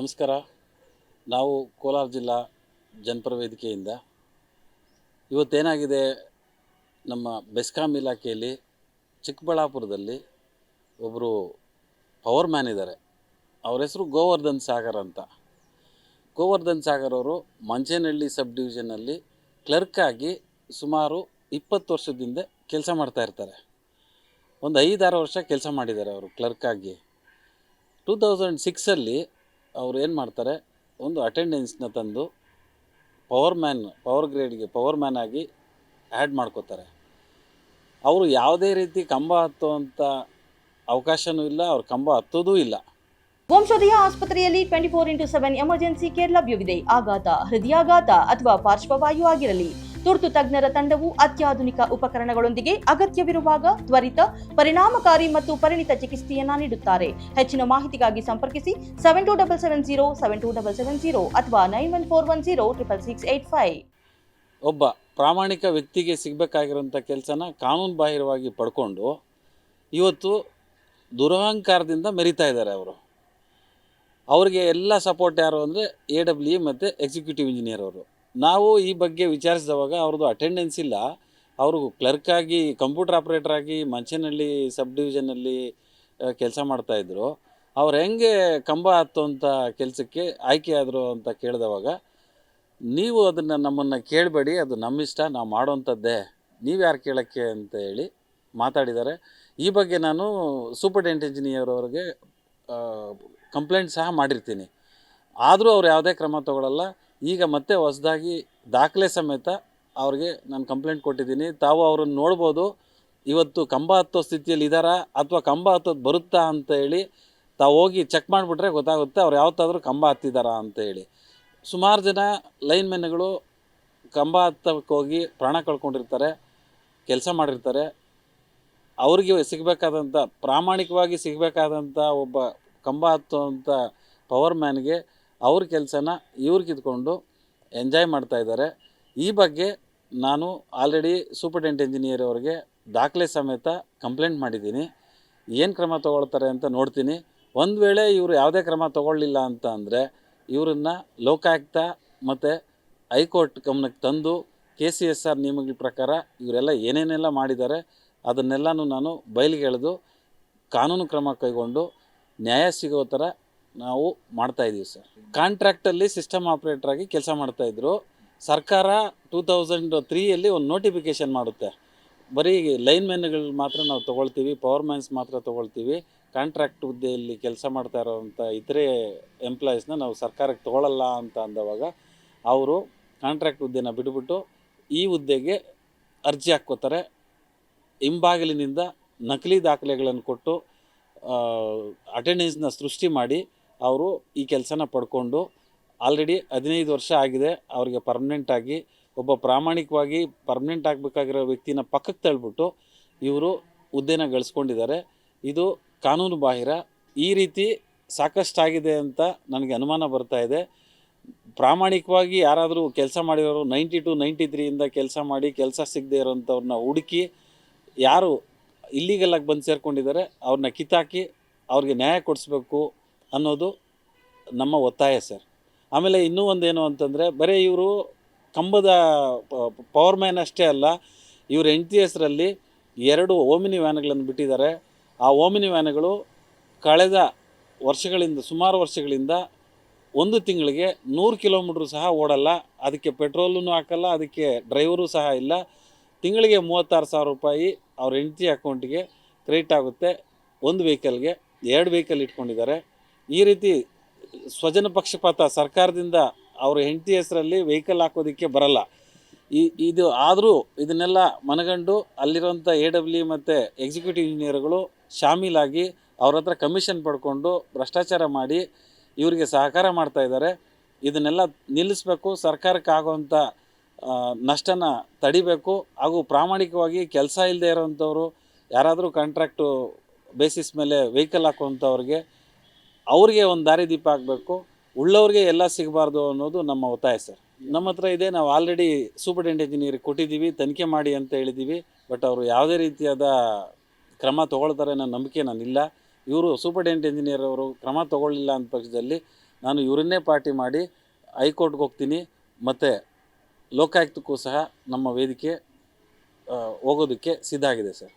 ನಮಸ್ಕಾರ. ನಾವು ಕೋಲಾರ ಜಿಲ್ಲಾ ಜನಪರ ವೇದಿಕೆಯಿಂದ ಇವತ್ತೇನಾಗಿದೆ, ನಮ್ಮ ಬೆಸ್ಕಾಂ ಇಲಾಖೆಯಲ್ಲಿ ಚಿಕ್ಕಬಳ್ಳಾಪುರದಲ್ಲಿ ಒಬ್ಬರು ಪವರ್ ಮ್ಯಾನ್ ಇದ್ದಾರೆ. ಅವ್ರ ಹೆಸರು ಗೋವರ್ಧನ್ ಸಾಗರ್ ಅಂತ. ಗೋವರ್ಧನ್ ಸಾಗರ್ ಅವರು ಮಂಚೇನಹಳ್ಳಿ ಸಬ್ ಡಿವಿಷನಲ್ಲಿ ಕ್ಲರ್ಕ್ ಆಗಿ ಸುಮಾರು 20 ವರ್ಷದಿಂದ ಕೆಲಸ ಮಾಡ್ತಾಯಿರ್ತಾರೆ. ಒಂದು 5-6 ವರ್ಷ ಕೆಲಸ ಮಾಡಿದ್ದಾರೆ ಅವರು ಕ್ಲರ್ಕ್ ಆಗಿ. 2006 ಅವ್ರು ಏನು ಮಾಡ್ತಾರೆ, ಒಂದು ಅಟೆಂಡೆನ್ಸ್ನ ತಂದು ಪವರ್ ಗ್ರೇಡ್ಗೆ ಪವರ್ ಮ್ಯಾನ್ ಆಗಿ ಆ್ಯಡ್ ಮಾಡ್ಕೋತಾರೆ. ಅವರು ಯಾವುದೇ ರೀತಿ ಕಂಬ ಹತ್ತುವಂಥ ಅವಕಾಶವೂ ಇಲ್ಲ, ಅವ್ರ ಕಂಬ ಹತ್ತೋದೂ ಇಲ್ಲ. ವಂಶೋದಯ ಆಸ್ಪತ್ರೆಯಲ್ಲಿ 24x7 ಎಮರ್ಜೆನ್ಸಿ ಕೇರ್ ಲಭ್ಯವಿದೆ. ಆಘಾತ, ಹೃದಯಾಘಾತ ಅಥವಾ ಪಾರ್ಶ್ವವಾಯು ಆಗಿರಲಿ, ತುರ್ತು ತಜ್ಞರ ತಂಡವು ಅತ್ಯಾಧುನಿಕ ಉಪಕರಣಗಳೊಂದಿಗೆ ಅಗತ್ಯವಿರುವಾಗ ತ್ವರಿತ, ಪರಿಣಾಮಕಾರಿ ಮತ್ತು ಪರಿಣಿತ ಚಿಕಿತ್ಸೆಯನ್ನ ನೀಡುತ್ತಾರೆ. ಹೆಚ್ಚಿನ ಮಾಹಿತಿಗಾಗಿ ಸಂಪರ್ಕಿಸಿ 7270 ಅಥವಾ 9141066685. ಒಬ್ಬ ಪ್ರಾಮಾಣಿಕ ವ್ಯಕ್ತಿಗೆ ಸಿಗಬೇಕಾಗಿರೋಂಥ ಕೆಲಸನ ಕಾನೂನು ಬಾಹಿರವಾಗಿ ಪಡ್ಕೊಂಡು ಇವತ್ತು ದುರಹಂಕಾರದಿಂದ ಮೆರಿತಾ ಇದ್ದಾರೆ ಅವರು. ಅವ್ರಿಗೆ ಎಲ್ಲ ಸಪೋರ್ಟ್ ಯಾರು ಅಂದರೆ AWE ಮತ್ತು ಎಕ್ಸಿಕ್ಯೂಟಿವ್ ಇಂಜಿನಿಯರ್ ಅವರು. ನಾವು ಈ ಬಗ್ಗೆ ವಿಚಾರಿಸಿದವಾಗ ಅವ್ರದ್ದು ಅಟೆಂಡೆನ್ಸ್ ಇಲ್ಲ, ಅವರು ಕ್ಲರ್ಕ್ ಆಗಿ ಕಂಪ್ಯೂಟರ್ ಆಪ್ರೇಟರ್ ಆಗಿ ಮಂಚೇನಹಳ್ಳಿ ಸಬ್ ಡಿವಿಷನಲ್ಲಿ ಕೆಲಸ ಮಾಡ್ತಾಯಿದ್ರು. ಅವ್ರು ಹೆಂಗೆ ಕಂಬ ಹತ್ತುವಂಥ ಕೆಲಸಕ್ಕೆ ಆಯ್ಕೆಯಾದರು ಅಂತ ಕೇಳಿದವಾಗ, ನೀವು ಅದನ್ನು ನಮ್ಮನ್ನು ಕೇಳಬೇಡಿ, ಅದು ನಮ್ಮ ಇಷ್ಟ, ನಾವು ಮಾಡೋವಂಥದ್ದೇ, ನೀವು ಯಾರು ಕೇಳೋಕ್ಕೆ ಅಂತ ಹೇಳಿ ಮಾತಾಡಿದ್ದಾರೆ. ಈ ಬಗ್ಗೆ ನಾನು ಸೂಪರ್ಡೆಂಟ್ ಇಂಜಿನಿಯರ್ ಅವ್ರಿಗೆ ಕಂಪ್ಲೇಂಟ್ ಸಹ ಮಾಡಿರ್ತೀನಿ. ಆದರೂ ಅವ್ರು ಯಾವುದೇ ಕ್ರಮ ತಗೊಳ್ಳಲ್ಲ. ಈಗ ಮತ್ತೆ ಹೊಸದಾಗಿ ದಾಖಲೆ ಸಮೇತ ಅವ್ರಿಗೆ ನಾನು ಕಂಪ್ಲೇಂಟ್ ಕೊಟ್ಟಿದ್ದೀನಿ. ತಾವು ಅವ್ರನ್ನ ನೋಡ್ಬೋದು, ಇವತ್ತು ಕಂಬ ಹತ್ತೋ ಸ್ಥಿತಿಯಲ್ಲಿ ಇದ್ದಾರಾ ಅಥವಾ ಕಂಬ ಹತ್ತೋದು ಬರುತ್ತಾ ಅಂತ ಹೇಳಿ ತಾವು ಹೋಗಿ ಚೆಕ್ ಮಾಡಿಬಿಟ್ರೆ ಗೊತ್ತಾಗುತ್ತೆ ಅವ್ರು ಯಾವತ್ತಾದರೂ ಕಂಬ ಹತ್ತಿದ್ದಾರಾ ಅಂತ ಹೇಳಿ. ಸುಮಾರು ಜನ ಲೈನ್ಮೆನ್ಗಳು ಕಂಬ ಹತ್ತಕ್ಕೆ ಹೋಗಿ ಪ್ರಾಣ ಕಳ್ಕೊಂಡಿರ್ತಾರೆ, ಕೆಲಸ ಮಾಡಿರ್ತಾರೆ. ಅವ್ರಿಗೆ ಸಿಗಬೇಕಾದಂಥ, ಪ್ರಾಮಾಣಿಕವಾಗಿ ಸಿಗಬೇಕಾದಂಥ ಒಬ್ಬ ಕಂಬ ಹತ್ತುವಂಥ ಪವರ್ ಮ್ಯಾನ್ಗೆ ಅವ್ರ ಕೆಲಸನ ಇವ್ರು ಕಿತ್ಕೊಂಡು ಎಂಜಾಯ್ ಮಾಡ್ತಾಯಿದ್ದಾರೆ. ಈ ಬಗ್ಗೆ ನಾನು ಆಲ್ರೆಡಿ ಸೂಪರ್ಡೆಂಟ್ ಇಂಜಿನಿಯರ್ ಅವ್ರಿಗೆ ದಾಖಲೆ ಸಮೇತ ಕಂಪ್ಲೇಂಟ್ ಮಾಡಿದ್ದೀನಿ. ಏನು ಕ್ರಮ ತೊಗೊಳ್ತಾರೆ ಅಂತ ನೋಡ್ತೀನಿ. ಒಂದು ವೇಳೆ ಇವರು ಯಾವುದೇ ಕ್ರಮ ತೊಗೊಳ್ಳಿಲ್ಲ ಅಂತ ಅಂದರೆ ಇವರನ್ನು ಲೋಕಾಯುಕ್ತ ಮತ್ತು ಹೈಕೋರ್ಟ್ ಗಮನಕ್ಕೆ ತಂದು KCSR ನಿಯಮಗಳ ಪ್ರಕಾರ ಇವರೆಲ್ಲ ಏನೇನೆಲ್ಲ ಮಾಡಿದ್ದಾರೆ ಅದನ್ನೆಲ್ಲನೂ ನಾನು ಬಯಲಿಗೆ ಎಳೆದು ಕಾನೂನು ಕ್ರಮ ಕೈಗೊಂಡು ನ್ಯಾಯ ಸಿಗೋ ಥರ ನಾವು ಮಾಡ್ತಾಯಿದ್ದೀವಿ ಸರ್. ಕಾಂಟ್ರಾಕ್ಟಲ್ಲಿ ಸಿಸ್ಟಮ್ ಆಪ್ರೇಟ್ರಾಗಿ ಕೆಲಸ ಮಾಡ್ತಾಯಿದ್ರು. ಸರ್ಕಾರ 2003 ಒಂದು ನೋಟಿಫಿಕೇಷನ್ ಮಾಡುತ್ತೆ, ಬರೀ ಲೈನ್ಮೆನ್ಗಳು ಮಾತ್ರ ನಾವು ತೊಗೊಳ್ತೀವಿ, ಪವರ್ ಮ್ಯಾನ್ಸ್ ಮಾತ್ರ ತೊಗೊಳ್ತೀವಿ, ಕಾಂಟ್ರಾಕ್ಟ್ ಹುದ್ದೆಯಲ್ಲಿ ಕೆಲಸ ಮಾಡ್ತಾ ಇರೋವಂಥ ಇತರೆ ಎಂಪ್ಲಾಯೀಸ್ನ ನಾವು ಸರ್ಕಾರಕ್ಕೆ ತೊಗೊಳ್ಳಲ್ಲ ಅಂತ ಅಂದವಾಗ ಅವರು ಕಾಂಟ್ರಾಕ್ಟ್ ಹುದ್ದೆನ ಬಿಟ್ಬಿಟ್ಟು ಈ ಹುದ್ದೆಗೆ ಅರ್ಜಿ ಹಾಕ್ಕೋತಾರೆ. ಹಿಂಬಾಗಿಲಿನಿಂದ ನಕಲಿ ದಾಖಲೆಗಳನ್ನು ಕೊಟ್ಟು ಅಟೆಂಡೆನ್ಸ್ನ ಸೃಷ್ಟಿ ಮಾಡಿ ಅವರು ಈ ಕೆಲಸನ ಪಡ್ಕೊಂಡು ಆಲ್ರೆಡಿ 15 ವರ್ಷ ಆಗಿದೆ. ಅವರಿಗೆ ಪರ್ಮನೆಂಟಾಗಿ ಒಬ್ಬ ಪ್ರಾಮಾಣಿಕವಾಗಿ ಪರ್ಮನೆಂಟ್ ಆಗಬೇಕಾಗಿರೋ ವ್ಯಕ್ತಿನ ಪಕ್ಕಕ್ಕೆ ತಳ್ಳಿಬಿಟ್ಟು ಇವರು ಹುದ್ದೆನ ಗಳಿಸ್ಕೊಂಡಿದ್ದಾರೆ. ಇದು ಕಾನೂನು ಬಾಹಿರ. ಈ ರೀತಿ ಸಾಕಷ್ಟಾಗಿದೆ ಅಂತ ನನಗೆ ಅನುಮಾನ ಬರ್ತಾ ಇದೆ. ಪ್ರಾಮಾಣಿಕವಾಗಿ ಯಾರಾದರೂ ಕೆಲಸ ಮಾಡಿರೋರು 92, 93 ಕೆಲಸ ಮಾಡಿ ಕೆಲಸ ಸಿಗದೆ ಇರೋಂಥವ್ರನ್ನ ಹುಡುಕಿ ಯಾರು ಇಲ್ಲಿಗೆಲ್ಲ ಬಂದು ಸೇರ್ಕೊಂಡಿದ್ದಾರೆ ಅವ್ರನ್ನ ಕಿತ್ತಾಕಿ ಅವ್ರಿಗೆ ನ್ಯಾಯ ಕೊಡಿಸ್ಬೇಕು ಅನ್ನೋದು ನಮ್ಮ ಒತ್ತಾಯ ಸರ್. ಆಮೇಲೆ ಇನ್ನೂ ಒಂದೇನು ಅಂತಂದರೆ, ಬರೀ ಇವರು ಕಂಬದ ಪವರ್ ಮ್ಯಾನ್ ಅಷ್ಟೇ ಅಲ್ಲ, ಇವ್ರ ಹೆಂಡತಿ ಹೆಸರಲ್ಲಿ 2 ಓಮಿನಿ ವ್ಯಾನ್ಗಳನ್ನು ಬಿಟ್ಟಿದ್ದಾರೆ. ಆ ಓಮಿನಿ ವ್ಯಾನ್ಗಳು ಕಳೆದ ವರ್ಷಗಳಿಂದ, ಸುಮಾರು ವರ್ಷಗಳಿಂದ ಒಂದು ತಿಂಗಳಿಗೆ 100 ಕಿಲೋಮೀಟ್ರ್ ಸಹ ಓಡಲ್ಲ. ಅದಕ್ಕೆ ಪೆಟ್ರೋಲೂ ಹಾಕಲ್ಲ, ಅದಕ್ಕೆ ಡ್ರೈವರು ಸಹ ಇಲ್ಲ. ತಿಂಗಳಿಗೆ 36,000 ರೂಪಾಯಿ ಅವ್ರ ಹೆಂಡತಿ ಅಕೌಂಟಿಗೆ ಕ್ರೆಡಿಟ್ ಆಗುತ್ತೆ. ಒಂದು ವೆಹಿಕಲ್ಗೆ 2 ವೆಹಿಕಲ್ ಇಟ್ಕೊಂಡಿದ್ದಾರೆ. ಈ ರೀತಿ ಸ್ವಜನ ಪಕ್ಷಪಾತ ಸರ್ಕಾರದಿಂದ ಅವ್ರ ಹೆಂಡತಿ ಹೆಸರಲ್ಲಿ ವೆಹಿಕಲ್ ಹಾಕೋದಕ್ಕೆ ಬರಲ್ಲ. ಇದು ಆದರೂ ಇದನ್ನೆಲ್ಲ ಮನಗಂಡು ಅಲ್ಲಿರೋಂಥ AWE ಮತ್ತು ಎಕ್ಸಿಕ್ಯೂಟಿವ್ ಇಂಜಿನಿಯರ್ಗಳು ಶಾಮೀಲಾಗಿ ಅವ್ರ ಹತ್ರ ಕಮಿಷನ್ ಪಡ್ಕೊಂಡು ಭ್ರಷ್ಟಾಚಾರ ಮಾಡಿ ಇವರಿಗೆ ಸಹಕಾರ ಮಾಡ್ತಾಯಿದ್ದಾರೆ. ಇದನ್ನೆಲ್ಲ ನಿಲ್ಲಿಸಬೇಕು, ಸರ್ಕಾರಕ್ಕೆ ಆಗೋವಂಥ ನಷ್ಟನ ತಡಿಬೇಕು. ಹಾಗೂ ಪ್ರಾಮಾಣಿಕವಾಗಿ ಕೆಲಸ ಇಲ್ಲದೆ ಇರೋವಂಥವ್ರು ಯಾರಾದರೂ ಕಾಂಟ್ರಾಕ್ಟು ಬೇಸಿಸ್ ಮೇಲೆ ವೆಹಿಕಲ್ ಹಾಕುವಂಥವ್ರಿಗೆ ಅವ್ರಿಗೆ ಒಂದು ದಾರಿದೀಪ ಆಗಬೇಕು, ಉಳ್ಳವ್ರಿಗೆ ಎಲ್ಲ ಸಿಗಬಾರ್ದು ಅನ್ನೋದು ನಮ್ಮ ಒತ್ತಾಯ ಸರ್. ನಮ್ಮ ಹತ್ರ ಇದೆ, ನಾವು ಆಲ್ರೆಡಿ ಸೂಪರ್ಡೆಂಟ್ ಇಂಜಿನಿಯರಿಗೆ ಕೊಟ್ಟಿದ್ದೀವಿ, ತನಿಖೆ ಮಾಡಿ ಅಂತ ಹೇಳಿದ್ದೀವಿ. ಬಟ್ ಅವರು ಯಾವುದೇ ರೀತಿಯಾದ ಕ್ರಮ ತೊಗೊಳ್ತಾರೆ ಅನ್ನೋ ನಂಬಿಕೆ ನನಗಿಲ್ಲ. ಇವರು ಸೂಪರ್ಡೆಂಟ್ ಇಂಜಿನಿಯರ್ ಅವರು ಕ್ರಮ ತೊಗೊಳ್ಳಿಲ್ಲ ಅಂದ ಪಕ್ಷದಲ್ಲಿ ನಾನು ಇವರನ್ನೇ ಪಾರ್ಟಿ ಮಾಡಿ ಹೈಕೋರ್ಟ್ಗೆ ಹೋಗ್ತೀನಿ, ಮತ್ತು ಲೋಕಾಯುಕ್ತಕ್ಕೂ ಸಹ ನಮ್ಮ ವೇದಿಕೆ ಹೋಗೋದಕ್ಕೆ ಸಿದ್ಧ ಆಗಿದೆ ಸರ್.